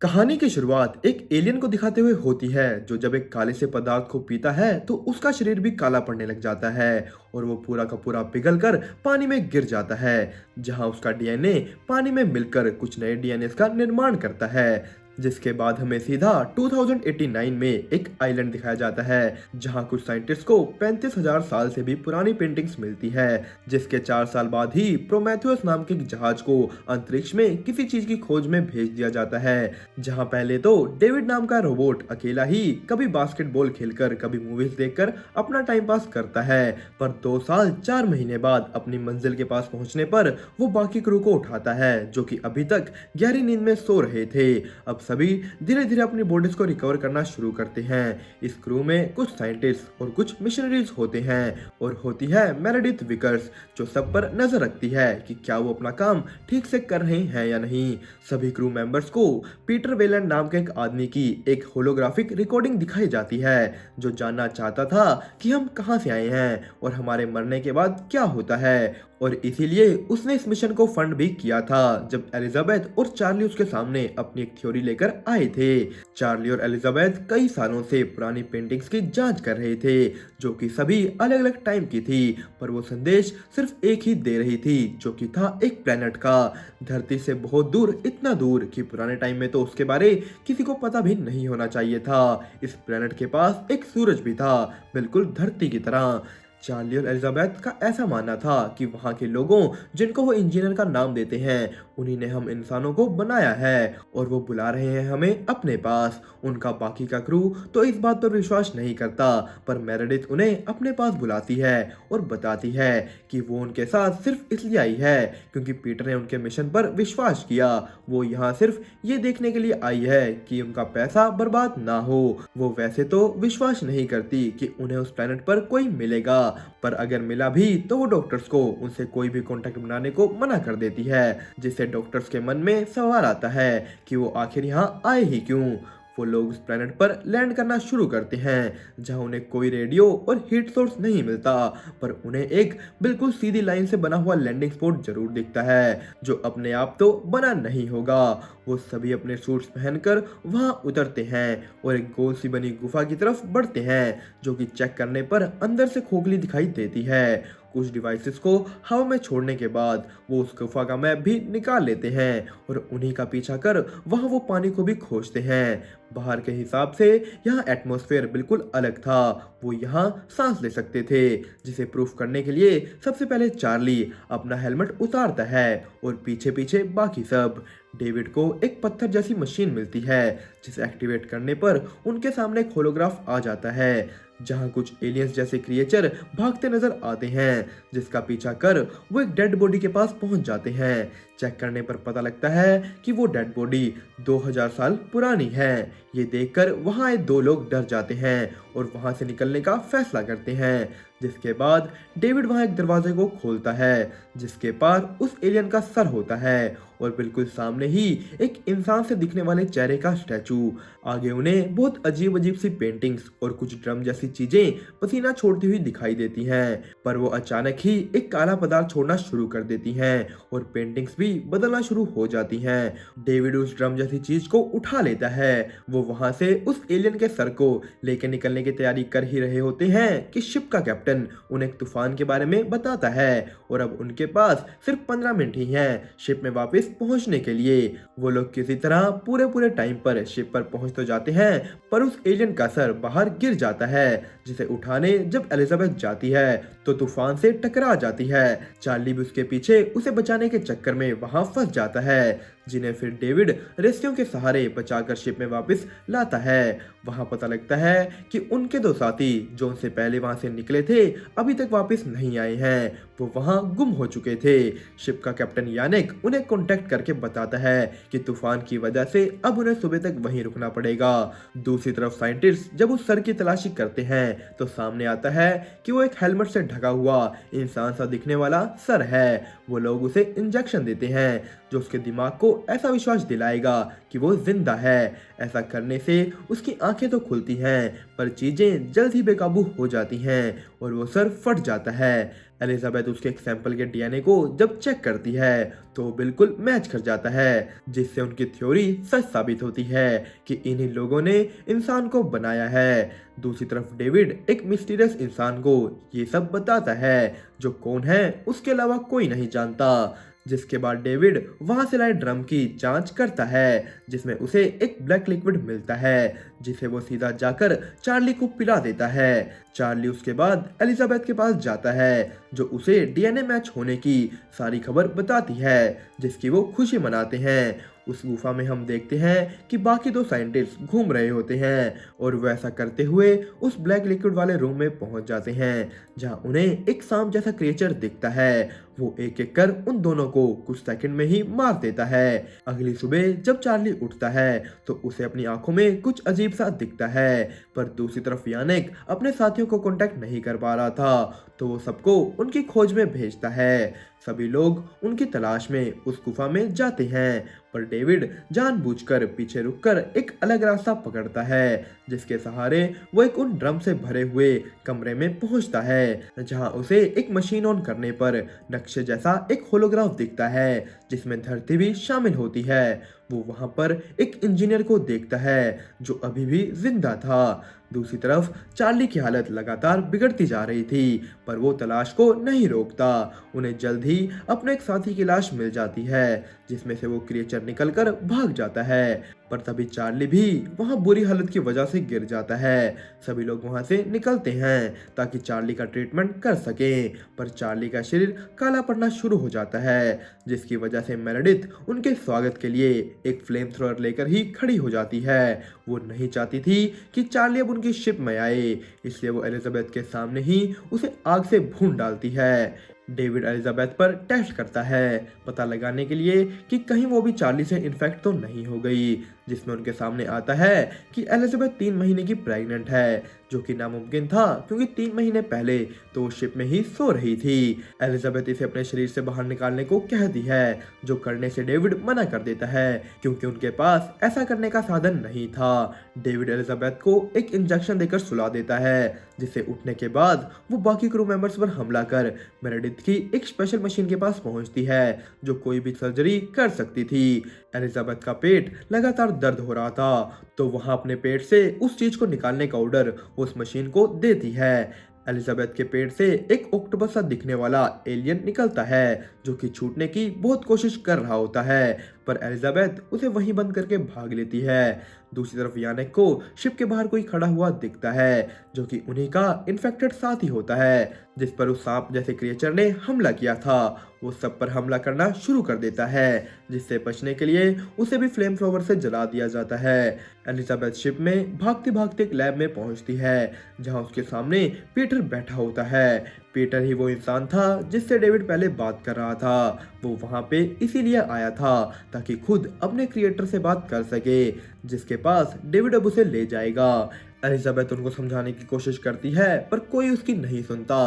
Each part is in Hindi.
कहानी की शुरुआत एक एलियन को दिखाते हुए होती है जो जब एक काले से पदार्थ को पीता है तो उसका शरीर भी काला पड़ने लग जाता है और वो पूरा का पूरा पिघल कर पानी में गिर जाता है, जहां उसका डीएनए पानी में मिलकर कुछ नए डीएनए का निर्माण करता है। जिसके बाद हमें सीधा 2089 में एक आइलैंड दिखाया जाता है जहां कुछ साइंटिस्ट को 35,000 साल से भी पुरानी पेंटिंग्स मिलती है, जिसके 4 साल बाद ही प्रोमेथियस नाम के एक जहाज को अंतरिक्ष में किसी चीज की खोज में भेज दिया जाता है। जहां पहले तो डेविड नाम का रोबोट अकेला ही कभी बास्केटबॉल खेलकर कभी मूवीज देखकर अपना टाइम पास करता है, पर 2 साल 4 महीने बाद अपनी मंजिल के पास पहुंचने पर वो बाकी क्रू को उठाता है जो कि अभी तक गहरी नींद में सो रहे थे। अब सभी धीरे धीरे अपनी बॉडीज को रिकवर करना शुरू करते हैं। इस क्रू में कुछ साइंटिस्ट और कुछ मिशनरीज होते हैं और होती है मेरेडिथ विकर्स जो सब पर नजर रखती है कि क्या वो अपना काम ठीक से कर रहे हैं या नहीं। सभी क्रू मेंबर्स को पीटर वेलेंड नाम के एक आदमी की एक होलोग्राफिक रिकॉर्डिंग दिखाई जाती है जो जानना चाहता था कि हम कहां से आए हैं और हमारे मरने के बाद क्या होता है, और इसीलिए उसने इस मिशन को फंड भी किया था। जब एलिजाबेथ और चार्ली उसके सामने अपनी एक थ्योरी लेकर आए थे, चार्ली और एलिजाबेथ कई सालों से पुरानी पेंटिंग्स की जांच कर रहे थे जो कि सभी अलग अलग टाइम की थी, पर वो संदेश सिर्फ एक ही दे रही थी जो कि था एक प्लेनेट का, धरती से बहुत दूर, इतना दूर कि पुराने टाइम में तो उसके बारे किसी को पता भी नहीं होना चाहिए था। इस प्लेनेट के पास एक सूरज भी था, बिल्कुल धरती की तरह। चार्ली और एलिजाबेथ का ऐसा मानना था कि वहाँ के लोगों जिनको वो इंजीनियर का नाम देते हैं उन्हीं ने हम इंसानों को बनाया है और वो बुला रहे हैं हमें अपने पास। उनका बाकी का क्रू तो इस बात पर विश्वास नहीं करता, पर मेरेडिथ उन्हें अपने पास बुलाती है और बताती है कि वो उनके साथ सिर्फ इसलिए आई है क्योंकि पीटर ने उनके मिशन पर विश्वास किया। वो यहाँ सिर्फ ये देखने के लिए आई है कि उनका पैसा बर्बाद ना हो। वो वैसे तो विश्वास नहीं करती कि उन्हें उस प्लेनेट पर कोई मिलेगा, पर अगर मिला भी तो वो डॉक्टर्स को उनसे कोई भी कांटेक्ट बनाने को मना कर देती है, जिससे डॉक्टर्स के मन में सवाल आता है कि वो आखिर यहाँ आए ही क्यों। वो लोग उस प्लेनेट पर लैंड करना शुरू करते हैं जहां उन्हें कोई रेडियो और हीट सोर्स नहीं मिलता, पर उन्हें एक बिल्कुल सीधी लाइन से बना हुआ लैंडिंग स्पॉट जरूर दिखता है जो अपने आप तो बना नहीं होगा। वो सभी अपने सूट्स पहनकर वहां उतरते हैं और एक गोल सी बनी गुफा की तरफ बढ़ते हैं जो कि चेक करने पर अंदर से खोखली दिखाई देती है। कुछ डिवाइसेस को हवा में छोड़ने के बाद वो उस गुफा का मैप भी निकाल लेते हैं और उन्हीं का पीछा कर वहां वो पानी को भी खोजते हैं। बाहर के हिसाब से यहाँ एटमॉस्फेयर बिल्कुल अलग था, वो यहाँ सांस ले सकते थे, जिसे प्रूफ करने के लिए सबसे पहले चार्ली अपना हेलमेट उतारता है और पीछे पीछे बाकी सब। डेविड को एक पत्थर जैसी मशीन मिलती है जिसे एक्टिवेट करने पर उनके सामने एक होलोग्राफ आ जाता है जहां कुछ एलियंस जैसे क्रिएचर भागते नजर आते हैं, जिसका पीछा कर वो एक डेड बॉडी के पास पहुंच जाते हैं। चेक करने पर पता लगता है कि वो डेड बॉडी 2000 साल पुरानी है। ये देखकर वहां आए 2 लोग डर जाते हैं और वहां से निकलने का फैसला करते हैं, जिसके बाद डेविड वहां एक दरवाजे को खोलता है जिसके पार उस एलियन का सर होता है और बिल्कुल सामने ही एक इंसान से दिखने वाले चेहरे का स्टैचू। आगे उन्हें बहुत अजीब अजीब सी पेंटिंग्स और कुछ ड्रम जैसी चीजें पसीना छोड़ती हुई दिखाई देती हैं, पर वो अचानक ही एक काला पदार्थ छोड़ना शुरू कर देती हैं और पेंटिंग्स भी बदलना शुरू हो जाती हैं। डेविड उस ड्रम जैसी चीज को उठा लेता है। वो वहां से उस एलियन के सर को लेकर निकलने की तैयारी कर ही रहे होते हैं कि शिप का कैप्टन उन्हें एक तूफान के बारे में बताता है और अब उनके पास सिर्फ 15 मिनट ही हैं शिप में वापस पहुंचने के लिए। वो लोग किसी तरह पूरे टाइम पर शिप पर पहुंच तो जाते हैं, पर उस एलियन का सर बाहर गिर जाता है, जिसे उठाने जब एलिजाबेथ जाती है तो तूफान से टकरा जाती है। चार्ली भी उसके पीछे उसे बचाने के चक्कर में वहां फंस जाता है, जिन्हें फिर डेविड रेस्क्यू के सहारे बचाकर शिप में वापस लाता है। वहां पता लगता है कि उनके 2 साथी जो उनसे पहले वहां से निकले थे अभी तक वापस नहीं आए हैं, वो वहां गुम हो चुके थे। शिप का कैप्टन यानिक उन्हें कांटेक्ट करके बताता है कि तूफान की वजह से अब उन्हें सुबह तक वहीं रुकना पड़ेगा। दूसरी तरफ साइंटिस्ट जब उस सर की तलाशी करते हैं तो सामने आता है कि वो एक हेलमेट से ढका हुआ इंसान सा दिखने वाला सर है। वो लोग उसे इंजेक्शन देते हैं जो उसके दिमाग को ऐसा विश्वास दिलाएगा कि वो जिंदा है। ऐसा करने से उसकी आंखें तो खुलती हैं पर चीजें जल्द ही बेकाबू हो जाती हैं और वो सर फट जाता है। एलिजाबेथ उसके एक सैंपल के डीएनए को जब चेक करती है तो वो बिल्कुल मैच कर जाता है, जिससे उनकी थ्योरी सच साबित होती है कि इन्हीं लोगों ने इंसान को बनाया है। दूसरी तरफ डेविड एक मिस्टीरियस इंसान को ये सब बताता है जो कौन है उसके अलावा कोई नहीं जानता। जिसके बाद डेविड वहां से लाए ड्रम की जांच करता है जिसमें उसे एक ब्लैक लिक्विड मिलता है जिसे वो सीधा जाकर चार्ली को पिला देता है। चार्ली उसके बाद एलिजाबेथ के पास जाता है जो उसे डीएनए मैच होने की सारी खबर बताती है जिसकी वो खुशी मनाते हैं। उस गुफा में हम देखते हैं कि बाकी दो साइंटिस्ट घूम रहे होते हैं और वो ऐसा करते हुए उस ब्लैक लिक्विड वाले रूम में पहुंच जाते हैं जहां उन्हें एक सांप जैसा क्रिएचर दिखता है। वो एक एक कर उन दोनों को कुछ सेकंड में ही मार देता है। अगली सुबह जब चार्ली उठता है तो उसे अपनी आंखों में कुछ अजीब सा दिखता है, पर दूसरी तरफ यानिक अपने साथियों को कांटेक्ट नहीं कर पा रहा था तो वो सबको उनकी खोज में भेजता है। सभी लोग उनकी तलाश में उस गुफा में जाते हैं, पर डेविड जानबूझकर पीछे रुककर एक अलग रास्ता पकड़ता है जिसके सहारे वो एक उन ड्रम से भरे हुए कमरे में पहुंचता है जहां उसे एक मशीन ऑन करने पर नक्शे जैसा एक होलोग्राफ दिखता है जिसमें धरती भी शामिल होती है। वो वहां पर एक इंजीनियर को देखता है जो अभी भी जिंदा था। दूसरी तरफ चार्ली की हालत लगातार बिगड़ती जा रही थी, पर वो तलाश को नहीं रोकता। उन्हें जल्द ही अपने एक साथी की लाश मिल जाती है जिसमें से वो क्रिएचर निकलकर भाग जाता है, पर तभी चार्ली भी वहां बुरी हालत की वजह से गिर जाता है। सभी लोग वहां से निकलते हैं ताकि चार्ली का ट्रीटमेंट कर सकें, पर चार्ली का शरीर काला पड़ना शुरू हो जाता है जिसकी वजह से मेरेडिथ उनके स्वागत के लिए एक फ्लेम थ्रोअर लेकर ही खड़ी हो जाती है। वो नहीं चाहती थी कि चार्ली अब उनकी शिप में आए, इसलिए वो एलिजाबेथ के सामने ही उसे आग से भून डालती है। डेविड एलिजाबेथ पर टेस्ट करता है पता लगाने के लिए कि कहीं वो भी चार्ली से इन्फेक्ट तो नहीं हो गई, जिसमें उनके सामने आता है कि एलिजाबेथ 3 महीने की प्रेग्नेंट है, जो कि नामुमकिन था क्योंकि 3 महीने पहले तो वो शिप में ही सो रही थी। एलिजाबेथ इसे अपने शरीर से बाहर निकालने को कहती है जो करने से डेविड मना कर देता है क्योंकि उनके पास ऐसा करने का साधन नहीं था। डेविड एलिजाबेथ को एक इंजेक्शन देकर सुला देता है जिससे उठने के बाद वो बाकी क्रू मेंबर्स पर हमला कर मेरेडिथ की एक स्पेशल मशीन के पास पहुंचती है जो कोई भी सर्जरी कर सकती थी। एलिजाबेथ का पेट लगातार दर्द हो रहा था तो वहां अपने पेट से उस चीज को निकालने का ऑर्डर उस मशीन को देती है। एलिजाबेथ के पेट से एक ऑक्टोपस सा दिखने वाला एलियन निकलता है जो कि छूटने की बहुत कोशिश कर रहा होता है, पर एलिजाबेथ उसे वहीं बंद करके भाग लेती है। दूसरी तरफ यानिक को शिप के बाहर कोई खड़ा हुआ दिखता है जो कि उन्हीं का इन्फेक्टेड साथी होता है जिस पर उस सांप जैसे क्रिएचर ने हमला किया था। वो सब पर हमला करना शुरू कर देता है जिससे बचने के लिए उसे भी फ्लेम थ्रोवर से जला दिया जाता है। एलिजाबेथ शिप में भागते भागते एक लैब में पहुंचती है जहां उसके सामने पीटर बैठा होता है। पीटर ही वो इंसान था जिससे डेविड पहले बात कर रहा था। वो वहां पे इसीलिए आया था ताकि खुद अपने क्रिएटर से बात कर सके जिसके पास डेविड अब उसे ले जाएगा। एलिजाबेथ उनको समझाने की कोशिश करती है पर कोई उसकी नहीं सुनता,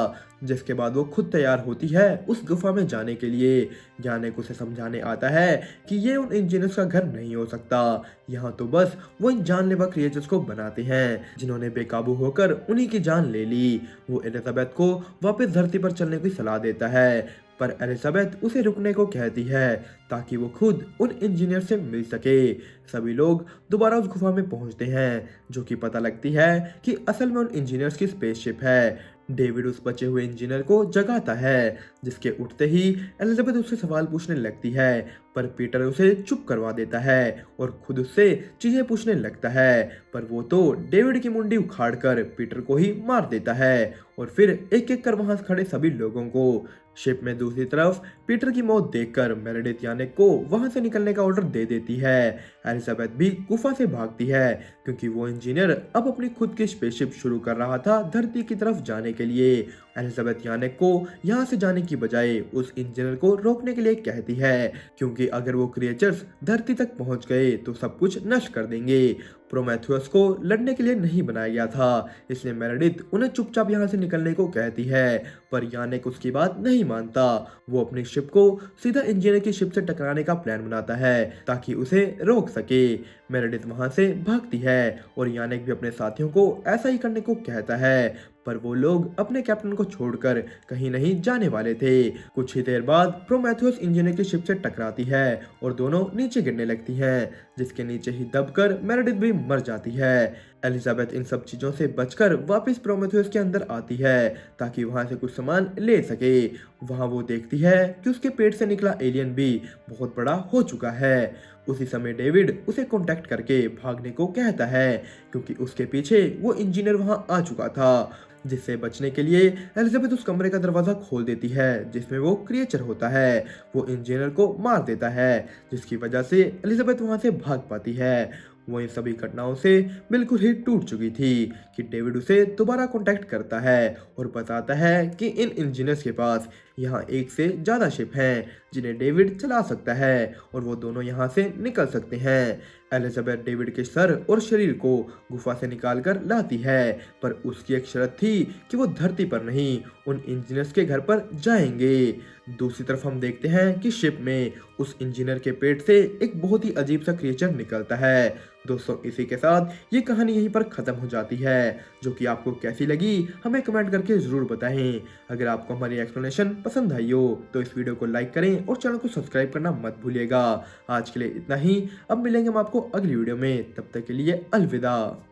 जिसके बाद वो खुद तैयार होती है उस गुफा में जाने के लिए। यानिक उसे समझाने आता है कि ये उन इंजीनियर्स का घर नहीं हो सकता, यहाँ तो बस वो इन जानलेवा क्रिएचर्स को बनाते हैं जिन्होंने बेकाबू होकर उन्हीं की जान ले ली। वो एलिजाबेथ को वापस धरती पर चलने की सलाह देता है पर एलिजाबेथ उसे रुकने को कहती है ताकि वो खुद उन इंजीनियर से मिल सके। सभी लोग दोबारा उस गुफा में पहुंचते हैं जो कि पता लगती है कि असल में उन इंजीनियर्स की स्पेसशिप है। डेविड उस बचे हुए इंजीनियर को जगाता है जिसके उठते ही एलिजाबेथ उससे सवाल पूछने लगती है, पर पीटर उसे चुप करवा देता है और खुद उससे चीजें पूछने लगता है, पर वो तो डेविड की मुंडी उखाड़कर पीटर को ही मार देता है और फिर एक एक कर वहां खड़े सभी लोगों को। शिप में दूसरी तरफ पीटर की मौत देखकर मेरेडिथ यानिक को वहां से निकलने का ऑर्डर दे देती है। एलिजाबेथ भी गुफा से भागती है क्योंकि वो इंजीनियर अब अपनी खुद की स्पेसशिप शुरू कर रहा था धरती की तरफ जाने के लिए। एलिजाबेथ यानिक को यहाँ से जाने की बजाय उस इंजीनियर को रोकने के लिए कहती है क्योंकि अगर वो क्रिएचर्स धरती तक पहुंच गए तो सब कुछ नष्ट कर देंगे। प्रोमेथियस को लड़ने के लिए नहीं बनाया गया था, इसलिए मेरेडिथ उन्हें चुपचाप यहाँ से निकलने को कहती है, पर यानिक उसकी बात नहीं मानता। वो अपनी शिप को सीधा इंजीनियर की शिप से टकराने का प्लान बनाता है ताकि उसे रोक सके। मेरेडिथ वहां से भागती है और यानिक भी अपने साथियों को ऐसा ही करने को कहता है, पर वो लोग अपने कैप्टन को छोड़कर कहीं नहीं जाने वाले थे। कुछ ही देर बाद प्रोमेथियस इंजीनियर की शिप से टकराती है और दोनों नीचे गिरने लगती हैं, जिसके नीचे ही दबकर मेरेडिथ भी मर जाती है। एलिजाबेथ इन सब चीजों से बचकर वापस प्रोमेथियस के अंदर आती है ताकि वहां से कुछ सामान ले सके। वहां वो देखती है कि उसके पेट से निकला एलियन भी बहुत बड़ा हो चुका है। उसी समय डेविड उसे कांटेक्ट करके भागने को कहता है, क्योंकि उसके पीछे वो इंजीनियर वहां आ चुका था। जिससे बचने के लिए एलिजाबेथ उस कमरे का दरवाजा खोल देती है जिसमें वो क्रिएचर होता है। वो इंजीनियर को मार देता है, जिसकी वजह से एलिजाबेथ वहां से भाग पाती है। वो इन सभी घटनाओं से बिल्कुल ही टूट चुकी थी कि डेविड उसे दोबारा कांटेक्ट करता है और बताता है कि इन इंजीनियर्स के पास यहाँ एक से ज़्यादा शिप हैं जिन्हें डेविड चला सकता है और वो दोनों यहाँ से निकल सकते हैं। एलिजाबेथ डेविड के सर और शरीर को गुफा से निकाल कर लाती है, पर उसकी एक शर्त थी कि वो धरती पर नहीं, उन इंजीनियर्स के घर पर जाएंगे। दूसरी तरफ हम देखते हैं कि शिप में उस इंजीनियर के पेट से एक बहुत ही अजीब सा क्रिएचर निकलता है। दोस्तों, इसी के साथ ये कहानी यहीं पर खत्म हो जाती है। जो कि आपको कैसी लगी हमें कमेंट करके जरूर बताएं। अगर आपको हमारी एक्सप्लेनेशन पसंद आई हो तो इस वीडियो को लाइक करें और चैनल को सब्सक्राइब करना मत भूलिएगा। आज के लिए इतना ही, अब मिलेंगे हम आपको अगली वीडियो में, तब तक के लिए अलविदा।